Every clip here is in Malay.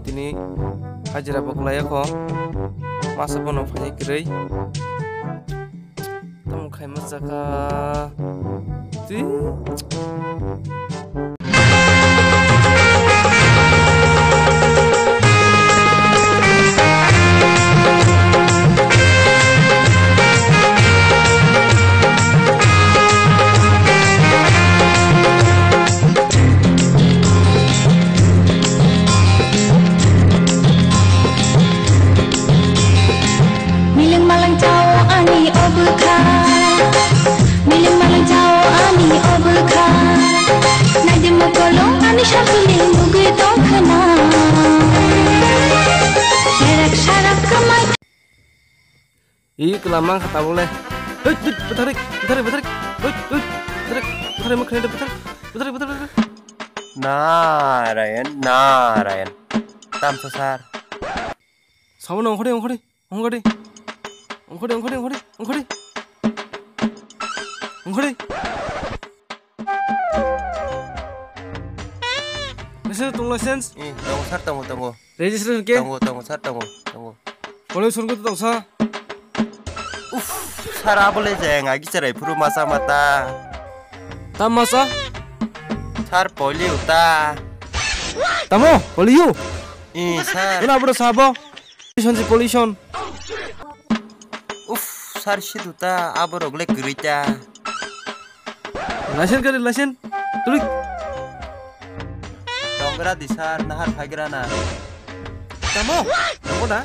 tini hajira boklaya ko masa bono phani kirei tamu khai mazaka ti kelamang kata boleh. Betarik. Narayan. Tam sasar. Sawan ongkori. License. Tunggu. Registration ke? Tunggu. Boleh suruh kita tong sa. Sara boleh jeng agi cerai puru masa mata. Tam masa? Sar poli uta. Tamo, poliu. Sar. Ina bro sabo. Pollution. Sar shiduta aboro glek gerita. License. Tulik. Tongra disar nahar pagirana. Tamo dah.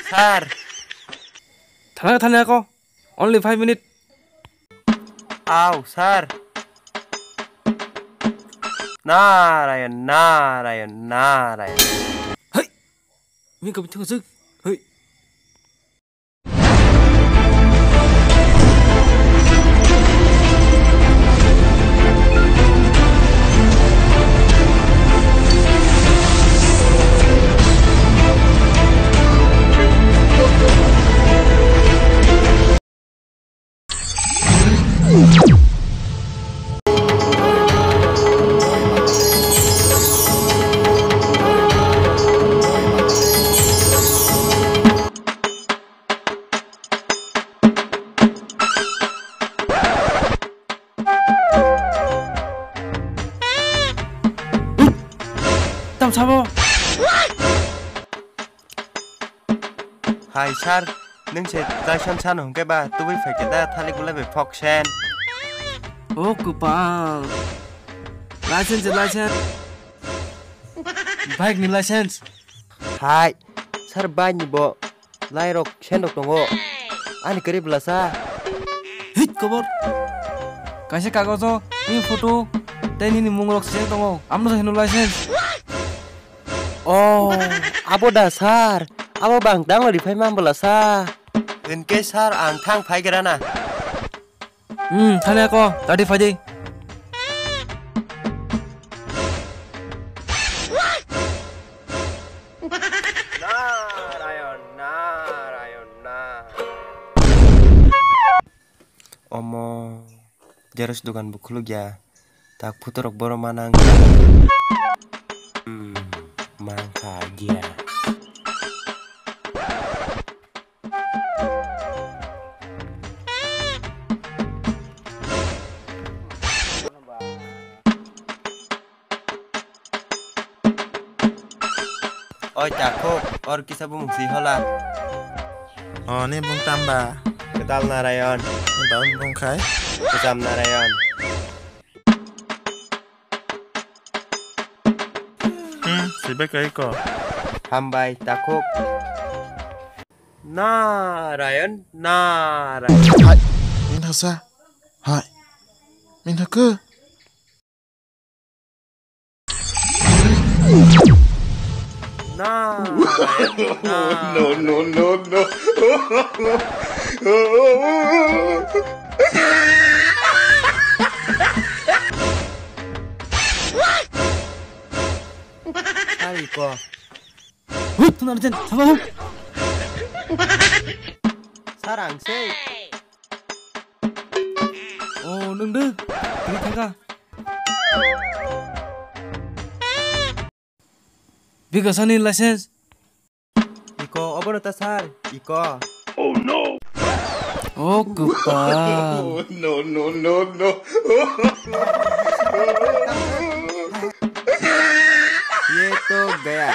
Sar. Tanya ako. Only 5 minutes. Aw, sar. Narayan. Hey. Min ka bitang sug. Hey. Tam sabo. Hai sar, nâng sẽ ra san hồng cái ba, tôi phải cái ta thali cũng lại phải phọc sen. Oh kupang. License. Baik nih license. Hai, sar banyi bo, lai rok sen rok tunggu. Ani kerja belasa. Hit kabar. Kasih kagus tuh, ini foto. Dan ini mungurok sen tunggu. Amno sen license. Oh, abo dasar. Abo bang dang lo di phai mam belasa. Enke sar ang thang phai gerana. Tanya ako. Tadi faji. Narayan. Omo, jaras dukan bukulu ya. Tak puturok boro manang. Mangka dia. Oi cakuk, or kisah bung si hola. Oh, ini bung tambah. Ketal Narayan. Ini daun bung kai. Kecam Narayan. Sibek kai ko. Hambai takuk. Narayan. Hai, min hasa. Hai, min haku. No. Hari ko. Tunarjan, sama. Sarang sih. Oh, nunggu. Ini tangga. Bigasani license. Iko apa nata sar? Iko. Oh kepal. Ye to gaya.